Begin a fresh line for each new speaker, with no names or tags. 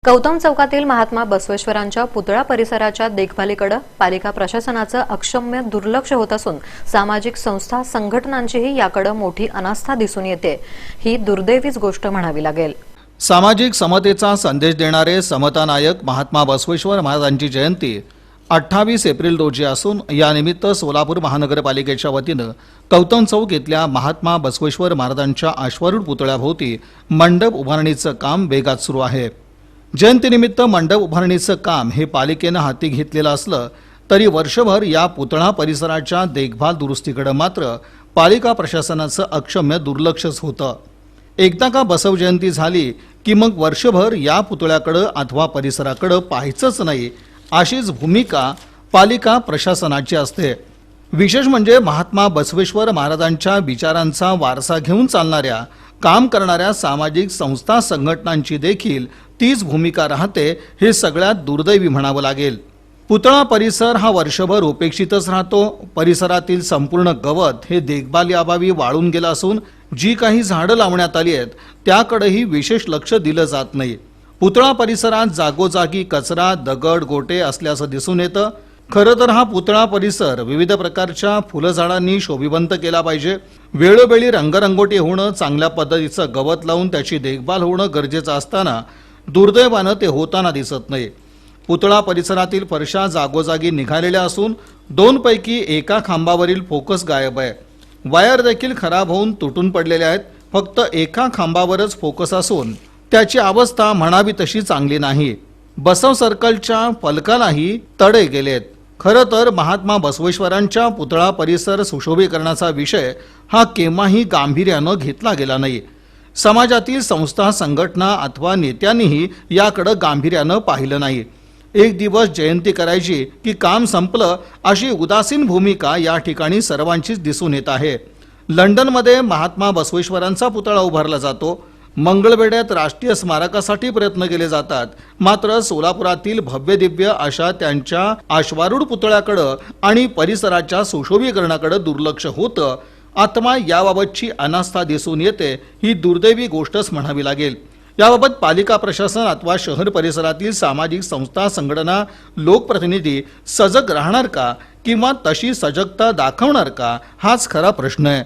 गौतम चौकातील महात्मा बसवेश्वरांच्या पुतळा परिसराच्या देखभालीकडे पालिका प्रशासनाचं अक्षम्य दुर्लक्ष होत असून सामाजिक संस्था संघटनांचीही याकडे मोठी अनास्था दिसून येते। ही दुर्दैवीच गोष्ट म्हणावी लागेल।
सामाजिक समतेचा संदेश देणारे समता नायक महात्मा बसवेश्वर महाराजांची जयंती 28 एप्रिल रोजी असून यानिमित्त सोलापूर महानगरपालिकेच्या वतीनं गौतम चौक इथल्या महात्मा बसवेश्वर महाराजांच्या अश्वारूढ पुतळ्याभोवती मंडप उभारणीचं काम वेगात सुरू आहे। जयंतीनिमित्त मंडप उभारणीचं काम हे पालिकेनं हाती घेतलेलं असलं तरी वर्षभर या पुतळा परिसराच्या देखभाल दुरुस्तीकडे मात्र पालिका प्रशासनाचं अक्षम्य दुर्लक्षच होतं। एकदा का बसव जयंती झाली की मग वर्षभर या पुतळ्याकडे अथवा परिसराकडे पाहायचंच नाही अशीच भूमिका पालिका प्रशासनाची असते। विशेष म्हणजे महात्मा बसवेश्वर महाराजांच्या विचारांचा वारसा घेऊन चालणाऱ्या काम करणाऱ्या सामाजिक संस्था संघटनांची देखील तीच भूमिका राहते हे सगळ्यात दुर्दैवी म्हणावं लागेल। पुतळा परिसर हा वर्षभर उपेक्षितच राहतो। परिसरातील संपूर्ण गवत हे देखभालीअभावी वाळून गेलं असून जी काही झाडं लावण्यात आली आहेत त्याकडेही विशेष लक्ष दिलं जात नाही। पुतळा परिसरात जागोजागी कचरा दगड गोटे असल्याचं दिसून येतं। खरं तर हा पुतळा परिसर विविध प्रकारच्या फुलझाडांनी शोभिवंत केला पाहिजे। वेळोवेळी रंगरंगोटी होणं, चांगल्या पद्धतीचं गवत लावून त्याची देखभाल होणं गरजेचं असताना दुर्दैवानं ते होताना दिसत नाही। पुतळा परिसरातील फरशा जागोजागी निघालेल्या असून 2 पैकी एका खांबावरील फोकस गायब आहे। वायर देखील खराब होऊन तुटून पडलेल्या आहेत। फक्त एका खांबावरच फोकस असून त्याची अवस्था म्हणावी तशी चांगली नाही। बसव सर्कलच्या फलकालाही तडे गेलेत। खरं तर महात्मा बसवेश्वरांच्या पुतळा परिसर सुशोभीकरणाचा विषय हा केव्हाही गांभीर्यानं घेतला गेला नाही। समाजातील संस्था संघटना अथवा नेत्यांनीही याकडे गांभीर्यानं पाहिलं नाही। एक दिवस जयंती करायची की काम संपलं अशी उदासीन भूमिका या ठिकाणी सर्वांचीच दिसून येत आहे। लंडनमध्ये महात्मा बसवेश्वरांचा पुतळा उभारला जातो। मंगळवेढ्यात राष्ट्रीय स्मारकासाठी प्रयत्न केले जातात। मात्र सोलापुरातील भव्य दिव्य अशा त्यांच्या अश्वारूढ पुतळ्याकडे आणि परिसराच्या सुशोभीकरणाकडे दुर्लक्ष होतं। आत्मा याबाबतची अनास्था दिसून येते। ही दुर्दैवी गोष्टच म्हणावी लागेल। याबाबत पालिका प्रशासन अथवा शहर परिसरातील सामाजिक संस्था संघटना लोकप्रतिनिधी सजग राहणार का किंवा तशी सजगता दाखवणार का हाच खरा प्रश्न आहे।